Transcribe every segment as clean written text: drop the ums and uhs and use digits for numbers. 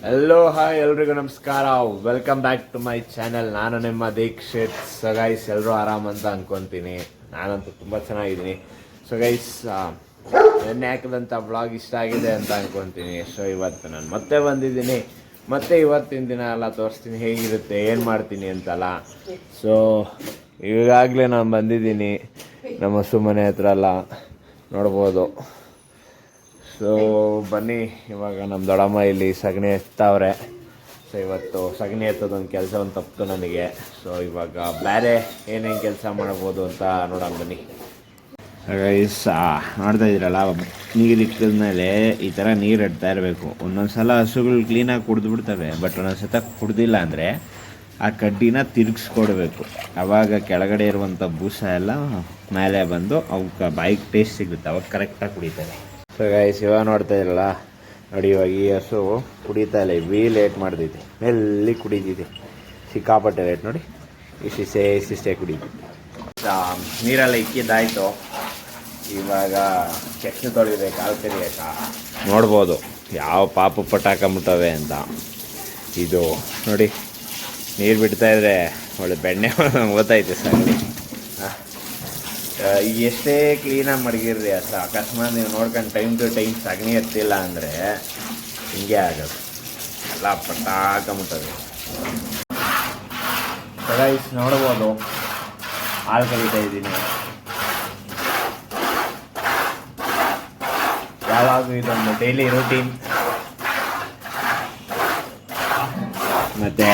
Hello hi ಎಲ್ರಿಗೂ ನಮಸ್ಕಾರ. Welcome back to my channel. ನಾನು ನಿಮ್ಮ ದೀಕ್ಷಿತ್. ಸೊ ಗೈಸ್ ಎಲ್ಲರೂ ಆರಾಮಂತ ಅನ್ಕೊತೀನಿ. ನಾನಂತೂ ತುಂಬ ಚೆನ್ನಾಗಿದ್ದೀನಿ. ಸೊ ಗೈಸ್ ನೆನ್ನೆ ಹಾಕಿದಂಥ ವ್ಲಾಗ್ ಇಷ್ಟ ಆಗಿದೆ ಅಂತ ಅನ್ಕೊತೀನಿ. ಸೊ ಇವತ್ತು ನಾನು ಮತ್ತೆ ಬಂದಿದ್ದೀನಿ. ಮತ್ತೆ ಇವತ್ತಿನ ದಿನ ಎಲ್ಲ ತೋರಿಸ್ತೀನಿ ಹೇಗಿರುತ್ತೆ, ಏನು ಮಾಡ್ತೀನಿ ಅಂತಲ್ಲ. ಸೊ ಈಗಾಗಲೇ ನಾನು ಬಂದಿದ್ದೀನಿ ನಮ್ಮ ಸುಮ್ಮನೆ ಹತ್ರ ಎಲ್ಲ ನೋಡ್ಬೋದು. ಸೊ ಬನ್ನಿ, ಇವಾಗ ನಮ್ಮ ದೊಡ್ಡಮ್ಮ ಇಲ್ಲಿ ಸಗಣಿ ಎತ್ತಾವ್ರೆ. ಸೊ ಇವತ್ತು ಸಗಣಿ ಎತ್ತೋದೊಂದು ಕೆಲಸ ಒಂದು ತಪ್ಪಿತು ನನಗೆ. ಸೊ ಇವಾಗ ಬೇರೆ ಏನೇನು ಕೆಲಸ ಮಾಡ್ಬೋದು ಅಂತ ನೋಡೋಣ ಬನ್ನಿ. ಗೈಸ್ ನೋಡ್ತಾ ಇದ್ದೀರಲ್ಲ, ನೀರು ಇಕ್ಕಿದ್ಮೇಲೆ ಈ ಥರ ನೀರು ಇಡ್ತಾ ಇರಬೇಕು. ಒಂದೊಂದು ಸಲ ಹಸುಗಳು ಕ್ಲೀನಾಗಿ ಕುಡಿದ್ಬಿಡ್ತವೆ, ಬಟ್ ಒಂದೊಂದು ಸತ ಕುಡ್ದಿಲ್ಲ ಅಂದರೆ ಆ ಕಡ್ಡಿನ ತಿರುಗಿಸ್ಕೊಡ್ಬೇಕು. ಆವಾಗ ಕೆಳಗಡೆ ಇರುವಂಥ ಬೂಸ ಎಲ್ಲ ಮೇಲೆ ಬಂದು ಅವಕ್ಕೆ ಬಾಯಿಗೆ ಟೇಸ್ಟ್ ಸಿಗುತ್ತೆ, ಅವಾಗ ಕರೆಕ್ಟಾಗಿ ಕುಡಿತವೆ. ಸೊ ಗೈಸ್ ಇವಾಗ ನೋಡ್ತಾ ಇರಲ್ಲ ನೋಡಿ, ಇವಾಗ ಈ ಹಸು ಕುಡಿತಾ ಇಲ್ಲ, ಇವೇ ಲೇಟ್ ಮಾಡ್ತೈತಿ, ಮೆಲ್ಲಿ ಕುಡಿತೈತಿ, ಸಿಕ್ಕಾಪಟ್ಟೆ ಲೇಟ್ ನೋಡಿ. ಇಷ್ಟಿಷ್ಟೇ ಕುಡಿತೈತಿ. ನೀರೆಲ್ಲ ಇಕ್ಕಿದ್ದಾಯಿತು. ಇವಾಗ ಕೆಚ್ಚು ತೊಳಿಬೇಕು, ಕಾಲು ಕರಿಬೇಕಾ ನೋಡ್ಬೋದು ಯಾವ ಪಾಪು ಪಟಾಕಂಬಿಟ್ಟವೆ ಅಂತ. ಇದು ನೋಡಿ, ನೀರು ಬಿಡ್ತಾಯಿದ್ರೆ ಒಳ್ಳೆ ಬೆಣ್ಣೆ ಓದ್ತೈತೆ ಸಗಣಿ. ಎಷ್ಟೇ ಕ್ಲೀನಾಗಿ ಮಡಗಿರ್ರಿ ಅಸ, ಅಕಸ್ಮಾತ್ ನೀವು ನೋಡ್ಕೊಂಡು ಟೈಮ್ ಟು ಟೈಮ್ ಸಗಣಿ ಎತ್ತಿಲ್ಲ ಅಂದರೆ ಹಿಂಗೆ ಆಗೋದು, ಎಲ್ಲ ಪಟಾಕಂಬಿಟ್ಟದು. ಗೈಸ್ ನೋಡ್ಬೋದು, ಹಾಲು ಕರೀತಾ ಇದ್ದೀನಿ. ಯಾವಾಗ ಇದೊಂದು ಡೈಲಿ ರೂಟೀನ್. ಮತ್ತು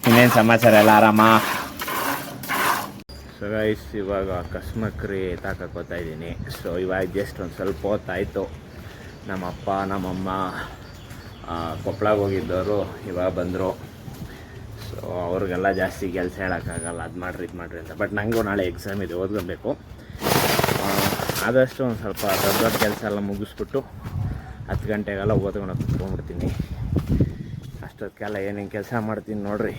ಇನ್ನೇನು ಸಮಾಚಾರ, ಎಲ್ಲ ಆರಾಮ? ಸೊ ಗೈಸ್ ಇವಾಗ ಕಸ್ಮಕ್ರಿ ತಾಕೋತಾ ಇದ್ದೀನಿ. ಸೊ ಇವಾಗ ಜಸ್ಟ್ ಒಂದು ಸ್ವಲ್ಪ ಹೊತ್ತಾಯಿತು. ನಮ್ಮಪ್ಪ ನಮ್ಮಮ್ಮ ಕೊಪ್ಪಳಕ್ಕೆ ಹೋಗಿದ್ದವರು ಇವಾಗ ಬಂದರು. ಸೊ ಅವ್ರಿಗೆಲ್ಲ ಜಾಸ್ತಿ ಕೆಲಸ ಹೇಳೋಕ್ಕಾಗಲ್ಲ, ಅದು ಮಾಡಿರಿ ಇದು ಮಾಡಿರಿ ಅಂತ. ಬಟ್ ನನಗೂ ನಾಳೆ ಎಕ್ಸಾಮ್ ಇದೆ, ಓದ್ಕೊಬೇಕು. ಆದಷ್ಟು ಒಂದು ಸ್ವಲ್ಪ ದೊಡ್ಡ ದೊಡ್ಡ ಕೆಲಸ ಎಲ್ಲ ಮುಗಿಸ್ಬಿಟ್ಟು 10 ಗಂಟೆಗೆಲ್ಲ ಓದ್ಕೊಂಡು ಕುತ್ಕೊಂಡ್ಬಿಡ್ತೀನಿ. ಅಷ್ಟೊತ್ತಿಗೆಲ್ಲ ಏನೇನು ಕೆಲಸ ಮಾಡ್ತೀನಿ ನೋಡಿರಿ.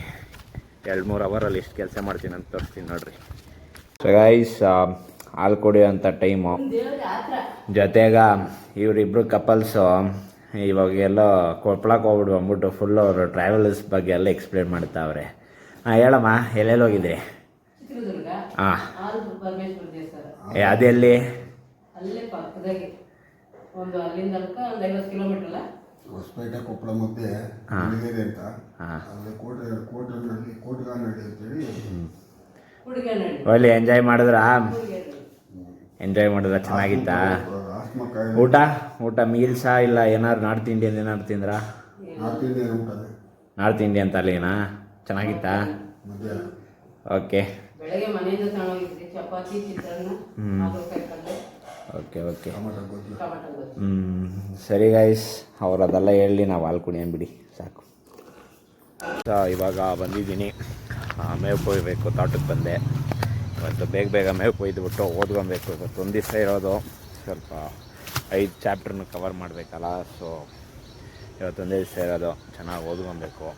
2-3 ಅವರಲ್ಲಿ ಎಷ್ಟು ಕೆಲಸ ಮಾಡ್ತೀನಿ ಅಂತ ತೋರಿಸ್ತೀನಿ ನೋಡಿರಿ. ಸೊ ಗೈಸ್ ಹಾಲು ಕುಡಿಯೋಂಥ ಟೈಮು. ಜೊತೆಗ ಇವರಿಬ್ಬರು ಕಪಲ್ಸು ಇವಾಗೆಲ್ಲ ಕೊಪ್ಪಳಕ್ಕೆ ಹೋಗ್ಬಿಟ್ಟು ಬಂದ್ಬಿಟ್ಟು ಫುಲ್ ಅವರು ಟ್ರಾವೆಲ್ಸ್ ಬಗ್ಗೆ ಎಲ್ಲ ಎಕ್ಸ್ಪ್ಲೇನ್ ಮಾಡ್ತಾವ್ರೆ. ಹೇಳಮ್ಮ, ಎಲ್ಲೆಲ್ಲಿ ಹೋಗಿದ್ರಿ? ಹಾಂ, ಅದೆಲ್ಲಿ? ಹೊಸಪೇಟೆ ಕೊಪ್ಪಳ ಮಧ್ಯೆ ಅಂತ ಅಲ್ಲಿ ಎಂಜಾಯ್ ಮಾಡಿದ್ರಾ? ಎಂಜಾಯ್ ಮಾಡಿದ್ರ? ಚೆನ್ನಾಗಿತ್ತಾ ಊಟ? ಮೀಲ್ಸಾ ಇಲ್ಲ ಏನಾದ್ರು ನಾರ್ತ್ ಇಂಡಿಯನ್ ಏನಾದ್ರು ತಿಂದ್ರಾ? ನಾರ್ತ್ ಇಂಡಿಯನ್ ತಾಲೀನಾ? ಚೆನ್ನಾಗಿತ್ತಾ? ಓಕೆ ಓಕೆ ಓಕೆ ಸರಿ ಗೈಸ್, ಅವ್ರು ಅದೆಲ್ಲ ಹೇಳಿ ನಾವು ಹಾಲು ಕುಡಿಯೋಣ ಬಿಡಿ, ಸಾಕು. ಸೊ ಇವಾಗ ಬಂದಿದ್ದೀನಿ, ಮೇವು ಕೊಯ್ಬೇಕು. ತೋಟಕ್ಕೆ ಬಂದೆ ಇವತ್ತು. ಬೇಗ ಮೇವು ಕೊಯ್ದುಬಿಟ್ಟು ಓದ್ಕೊಬೇಕು. ಇವತ್ತು ಒಂದು ದಿವಸ ಇರೋದು, ಸ್ವಲ್ಪ 5 ಚಾಪ್ಟರ್ನ ಕವರ್ ಮಾಡಬೇಕಲ್ಲ. ಸೊ ಇವತ್ತೊಂದೇ ದಿವಸ ಇರೋದು, ಚೆನ್ನಾಗಿ ಓದ್ಕೊಬೇಕು.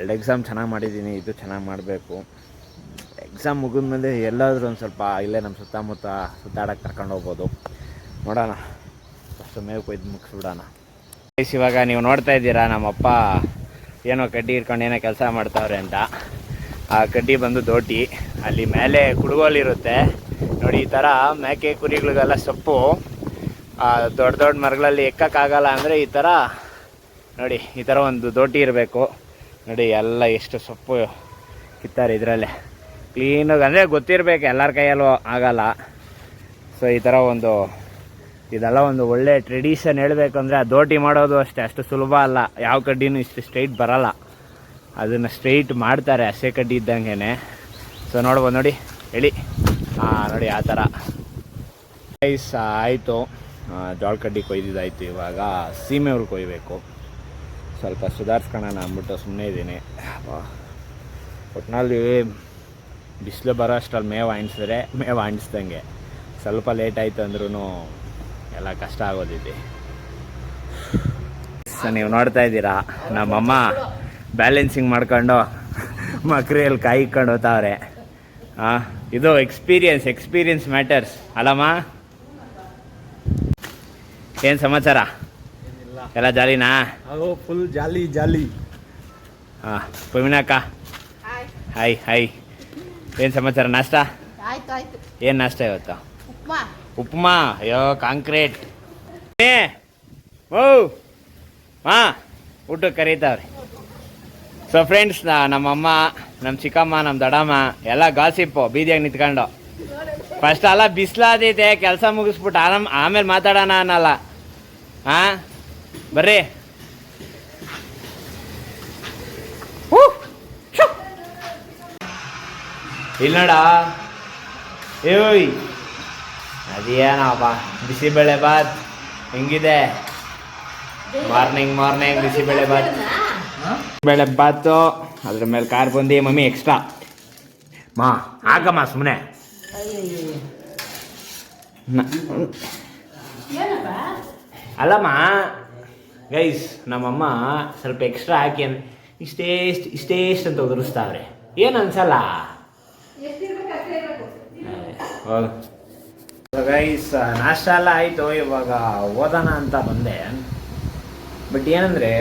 2 ಎಕ್ಸಾಮ್ ಚೆನ್ನಾಗಿ ಮಾಡಿದ್ದೀನಿ, ಇದು ಚೆನ್ನಾಗಿ ಮಾಡಬೇಕು. ಎಕ್ಸಾಮ್ ಮುಗಿದ್ಮೇಲೆ ಎಲ್ಲಾದರೂ ಒಂದು ಸ್ವಲ್ಪ ಇಲ್ಲೇ ನಮ್ಮ ಸುತ್ತಮುತ್ತ ಸುತ್ತಾಡಕ್ಕೆ ಕರ್ಕೊಂಡು ಹೋಗ್ಬೋದು. ನೋಡೋಣ, ಫಸ್ಟು ಮೇವು ಕೊಯ್ದು ಮುಗಿಸ್ಬಿಡೋಣ. ಇವಾಗ ನೀವು ನೋಡ್ತಾ ಇದ್ದೀರಾ, ನಮ್ಮಪ್ಪ ಏನೋ ಕಡ್ಡಿ ಇಟ್ಕೊಂಡು ಏನೋ ಕೆಲಸ ಮಾಡ್ತಾವ್ರೆ ಅಂತ. ಆ ಕಡ್ಡಿ ಬಂದು ದೋಟಿ, ಅಲ್ಲಿ ಮೇಲೆ ಕುಡುಗೋಲಿರುತ್ತೆ ನೋಡಿ. ಈ ಥರ ಮೇಕೆ ಕುರಿಗಳಿಗೆಲ್ಲ ಸೊಪ್ಪು ದೊಡ್ಡ ದೊಡ್ಡ ಮರಗಳಲ್ಲಿ ಎಕ್ಕಕ್ಕಾಗಲ್ಲ ಅಂದರೆ ಈ ಥರ ನೋಡಿ, ಈ ಥರ ಒಂದು ದೋಟಿ ಇರಬೇಕು ನೋಡಿ. ಎಲ್ಲ ಎಷ್ಟು ಸೊಪ್ಪು ಕಿತ್ತಾರೆ ಇದರಲ್ಲೇ ಕ್ಲೀನಾಗಿ, ಅಂದರೆ ಗೊತ್ತಿರಬೇಕು, ಎಲ್ಲರ ಕೈಯಲ್ಲೂ ಆಗಲ್ಲ. ಸೊ ಈ ಥರ ಇದೆಲ್ಲ ಒಂದು ಒಳ್ಳೆ ಟ್ರೆಡಿಷನ್. ಹೇಳಬೇಕಂದ್ರೆ ಆ ದೋಟಿ ಮಾಡೋದು ಅಷ್ಟು ಸುಲಭ ಅಲ್ಲ. ಯಾವ ಕಡ್ಡಿನೂ ಇಷ್ಟು ಸ್ಟ್ರೈಟ್ ಬರಲ್ಲ, ಅದನ್ನು ಸ್ಟ್ರೈಟ್ ಮಾಡ್ತಾರೆ ಹಸೆ ಕಡ್ಡಿ ಇದ್ದಂಗೆ. ಸೊ ನೋಡ್ಬೋದು ನೋಡಿ, ಹೇಳಿ ನೋಡಿ ಆ ಥರ. ರೈಸ್ ಆಯಿತು, ಜೋಳ ಕಡ್ಡಿ ಕೊಯ್ದಿದ್ದಾಯಿತು. ಇವಾಗ ಸೀಮೆವ್ರು ಕೊಯ್ಬೇಕು. ಸ್ವಲ್ಪ ಸುಧಾರಿಸ್ಕೊಳ್ಳೋಣ ಅಂದ್ಬಿಟ್ಟು ಸುಮ್ಮನೆ ಇದ್ದೀನಿ. ಒಟ್ಟಿನಲ್ಲಿ ಬಿಸಿಲು ಬರೋ ಅಷ್ಟರಲ್ಲಿ ಮೇವು ಹಾಣಿಸ್ದಂಗೆ. ಸ್ವಲ್ಪ ಲೇಟ್ ಆಯಿತು ಅಂದ್ರೂ ಎಲ್ಲ ಕಷ್ಟ ಆಗೋದಿದೆ. ಸೊ ನೀವು ನೋಡ್ತಾ ಇದ್ದೀರಾ, ನಮ್ಮಮ್ಮ ಬ್ಯಾಲೆನ್ಸಿಂಗ್ ಮಾಡ್ಕೊಂಡು ಮಕ್ರಿಯಲ್ಲಿ ಕಾಯಿ ಇಕ್ಕೊಂಡು ಹೋಗ್ತಾವ್ರೆ. ಇದು ಎಕ್ಸ್ಪೀರಿಯನ್ಸ್ ಮ್ಯಾಟರ್ಸ್ ಅಲ್ಲಮ್ಮ? ಏನು ಸಮಾಚಾರ? ಎಲ್ಲ ಜಾಲಿನಾ? ಫುಲ್ ಜಾಲಿ ಜಾಲಿ. ಹಾಂ ಪವಿನಕ್ಕ ಹಾಯ್. Hi hi. ಏನು ಸಮಾಚಾರ? ನಾಷ್ಟ ಆಯ್ತು ಆಯ್ತು. ಏನು ನಾಷ್ಟ ಇವತ್ತು? ಉಪ್ಮಾ. ಉಪ್ಮಾ. ಅಯ್ಯೋ ಕಾಂಕ್ರೀಟ್. ಓ ಹಾಂ ಊಟಕ್ಕೆ ಕರೀತಾವ್ರಿ. ಸೊ ಫ್ರೆಂಡ್ಸ್, ನಮ್ಮಮ್ಮ, ನಮ್ಮ ಚಿಕ್ಕಮ್ಮ, ನಮ್ಮ ದೊಡ್ಡಮ್ಮ ಎಲ್ಲ ಗಾಸಿಪ್ಪು ಬೀದಿಯಾಗಿ ನಿಂತ್ಕೊಂಡು. ಫಸ್ಟ್ ಅಲ್ಲ ಬಿಸಿಲಾದೈತೆ, ಕೆಲಸ ಮುಗಿಸ್ಬಿಟ್ಟು ಆಮೇಲೆ ಮಾತಾಡೋಣ ಅನ್ನಲ್ಲ. ಹಾಂ ಬರ್ರಿ. ಇಲ್ಲ ನೋಡ. ಏಯ್ ಅದೇನಪ್ಪ ಬಿಸಿಬೇಳೆ ಬಾತ್ ಹೆಂಗಿದೆ? ಮಾರ್ನಿಂಗ್ ಬಿಸಿಬೇಳೆ ಬಾತ್. ಬೇಳೆ ಬಾತು ಅದ್ರ ಮೇಲೆ ಕಾರ್ ಬಂದು ಮಮ್ಮಿ ಎಕ್ಸ್ಟ್ರಾ ಮಾ ಹಾಕಮ್ಮ ಸುಮ್ಮನೆ. ಅಲ್ಲಮ್ಮ ಗೈಸ್, ನಮ್ಮಮ್ಮ ಸ್ವಲ್ಪ ಎಕ್ಸ್ಟ್ರಾ ಹಾಕಿ ಇಷ್ಟೇಷ್ಟು ಅಂತ ಉದುರಿಸ್ತಾವ್ರೆ. ಏನು ಅನ್ಸಲ್ಲ ಗೈಸ್. ನಾಷ್ಟ ಎಲ್ಲ ಆಯಿತು, ಇವಾಗ ಓದೋಣ ಅಂತ ಬಂದೆ. ಬಟ್ ಏನಂದರೆ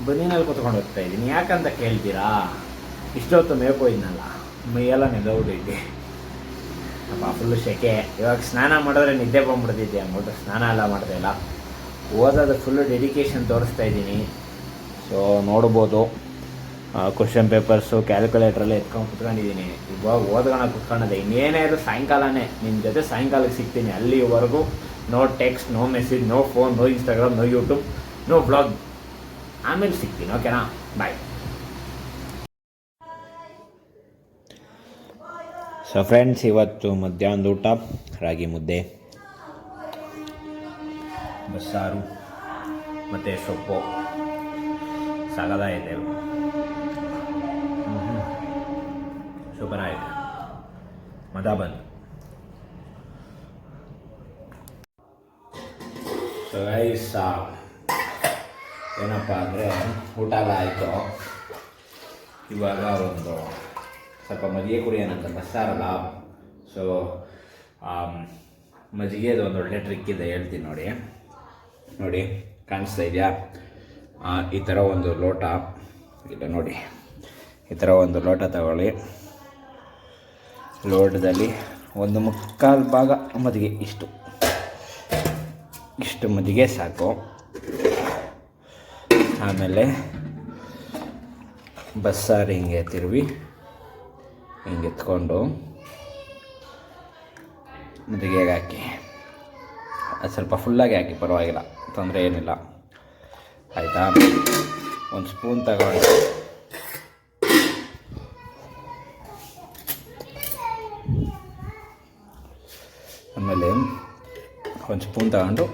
ಬನ್ನಿನಲ್ಲಿ ಕೂತ್ಕೊಂಡು ಹೋಗ್ತಾ ಇದ್ದೀನಿ. ಯಾಕಂತ ಕೇಳ್ತೀರಾ? ಇಷ್ಟೊತ್ತು ಮೇಯ್ಕೋಯ್ನಲ್ಲ, ಮೈಯೆಲ್ಲ ನೆದೌಡೈತಿ. ಅಪ್ಪ ಫುಲ್ಲು ಸೆಕೆ. ಇವಾಗ ಸ್ನಾನ ಮಾಡಿದ್ರೆ ನಿದ್ದೆ ಬಂದ್ಬಿಡ್ತೈತಿ ಅಂದ್ಬಿಟ್ಟು ಸ್ನಾನ ಎಲ್ಲ ಮಾಡ್ತಾಯಿಲ್ಲ. ಓದೋದು ಫುಲ್ಲು ಡೆಡಿಕೇಶನ್ ತೋರಿಸ್ತಾ ಇದ್ದೀನಿ. ಸೊ ನೋಡ್ಬೋದು, ಕ್ವಶನ್ ಪೇಪರ್ಸು ಕ್ಯಾಲ್ಕುಲೇಟ್ರೆಲ್ಲ ಎತ್ಕೊಂಡು ಕುತ್ಕೊಂಡಿದ್ದೀನಿ. ಇವಾಗ ಓದ್ಕೊಂಡು ಕುತ್ಕೊಂಡಿದ್ದೆ. ಇನ್ನೇನಾದ್ರು ಸಾಯಂಕಾಲನೇ ನಿಮ್ಮ ಜೊತೆ ಸಾಯಂಕಾಲಕ್ಕೆ ಸಿಗ್ತೀನಿ. ಅಲ್ಲಿವರೆಗೂ no text, no message, no phone, no Instagram, no YouTube, no blog. ಆಮೇಲೆ ಸಿಗ್ತೀನಿ, ಓಕೆನಾ? ಬಾಯ್. ಸೊ ಫ್ರೆಂಡ್ಸ್, ಇವತ್ತು ಮಧ್ಯಾಹ್ನದ ಊಟ ರಾಗಿ ಮುದ್ದೆ, ಬಸ್ಸಾರು ಮತ್ತು ಸೊಪ್ಪು. ಸಾಗದಾಗಿದೆ, ಸೂಪರ್ ಆಯಿತು, ಮಜಾ ಬಂತು. ಸೊ ಗೈಸ್, ಏನಪ್ಪ ಅಂದರೆ ಊಟ ಎಲ್ಲ ಆಯಿತು. ಇವಾಗ ಒಂದು ಸ್ವಲ್ಪ ಮಜ್ಜಿಗೆ ಕುಡಿಯೋಣಂತ, ಬಸ್ಸಾರಲ್ಲ. ಸೊ ಮಜ್ಜಿಗೆದು ಒಂದು ಒಳ್ಳೆ ಟ್ರಿಕ್ ಇದೆ, ಹೇಳ್ತೀನಿ ನೋಡಿ. ನೋಡಿ ಕಾಣಿಸ್ತಾ ಇದೆಯಾ? ಈ ಥರ ಒಂದು ಲೋಟ ಇಲ್ಲ ನೋಡಿ, ಈ ಥರ ಒಂದು ಲೋಟ ತಗೊಳ್ಳಿ. ಲೋಟದಲ್ಲಿ 1/4 ಭಾಗ ಮಜ್ಜಿಗೆ, ಇಷ್ಟು ಮಜ್ಜಿಗೆ ಸಾಕು. ಆಮೇಲೆ ಬಸ್ಸಾರು ಹಿಂಗೆ ತಿರುವಿ ಹಿಂಗೆ ಎತ್ಕೊಂಡು ಮಜ್ಜಿಗೆಗೆ ಹಾಕಿ. ಅದು ಸ್ವಲ್ಪ ಫುಲ್ಲಾಗಿ ಹಾಕಿ, ಪರವಾಗಿಲ್ಲ, ತೊಂದರೆ ಏನಿಲ್ಲ, ಆಯಿತಾ? ಒಂದು ಸ್ಪೂನ್ ತಗೊಂಡು ಆಮೇಲೆ ಒಂದು ಸ್ಪೂನ್ ತಗೊಂಡು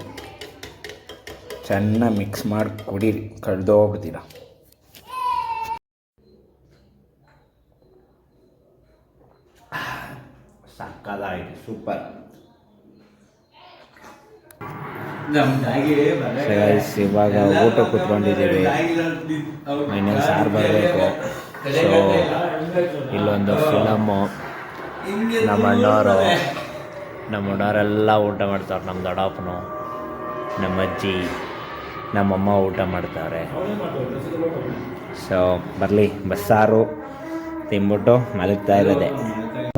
ಚೆನ್ನಾಗಿ ಮಿಕ್ಸ್ ಮಾಡಿ ಕುಡೀರಿ, ಕಳೆದೋಗ್ಬಿಡ್ತೀರ. ಸಕ್ಕದಾಯಿತು, ಸೂಪರ್. ಇವಾಗ ಊಟ ಕೂತ್ಕೊಂಡಿದ್ದೀವಿ. ಇನ್ನೇನು ಸಾರು ಬರಬೇಕು. ಸೊ ಇಲ್ಲೊಂದು ಫಿಲಮ್ಮು, ನಮ್ಮ ಅಣ್ಣವರೆಲ್ಲ ಊಟ ಮಾಡ್ತಾರೆ. ನಮ್ಮ ದೊಡ್ಡಪ್ಪನು, ನಮ್ಮ ಅಜ್ಜಿ, ನಮ್ಮಮ್ಮ ಊಟ ಮಾಡ್ತಾರೆ. ಸೊ ಬರಲಿ, ಬಸ್ಸಾರು ತಿಂದ್ಬಿಟ್ಟು ಮಲಗ್ತಾ ಇರೋದೆ.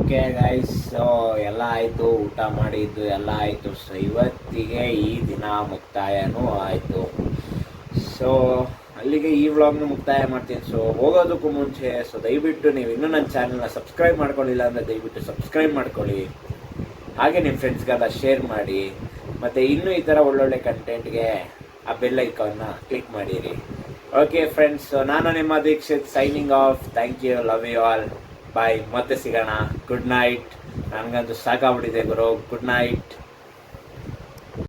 ಓಕೆ ಗೈಸ್, ಸೊ ಎಲ್ಲ ಆಯಿತು, ಊಟ ಮಾಡಿದ್ದು ಎಲ್ಲ ಆಯಿತು. ಸೊ ಇವತ್ತಿಗೆ ಈ ದಿನ ಮುಕ್ತಾಯನೂ ಆಯಿತು. ಸೊ ಅಲ್ಲಿಗೆ ಈ ವ್ಲಾಗ್ನ ಮುಕ್ತಾಯ ಮಾಡ್ತೀನಿ. ಸೊ ಹೋಗೋದಕ್ಕೂ ಮುಂಚೆ ದಯವಿಟ್ಟು ನೀವು ಇನ್ನೂ ನನ್ನ ಚಾನಲ್ನ ಸಬ್ಸ್ಕ್ರೈಬ್ ಮಾಡ್ಕೊಳ್ಳಿಲ್ಲ ಅಂದರೆ ದಯವಿಟ್ಟು ಸಬ್ಸ್ಕ್ರೈಬ್ ಮಾಡ್ಕೊಳ್ಳಿ. ಹಾಗೆ ನಿಮ್ಮ ಫ್ರೆಂಡ್ಸ್ಗೆಲ್ಲ ಶೇರ್ ಮಾಡಿ. ಮತ್ತು ಇನ್ನೂ ಈ ಥರ ಒಳ್ಳೊಳ್ಳೆ ಕಂಟೆಂಟ್ಗೆ ಆ ಬೆಲ್ ಐಕಾನ್ನ ಕ್ಲಿಕ್ ಮಾಡಿರಿ. ಓಕೆ ಫ್ರೆಂಡ್ಸ್, ನಾನು ನಿಮ್ಮ Dikshit, signing off. Thank you, love you all, bye. ಮತ್ತೆ ಸಿಗೋಣ. Good night. ನನಗಂತೂ ಸಾಕಾಗ್ಬಿಟ್ಟಿದೆ ಗುರು. Good night.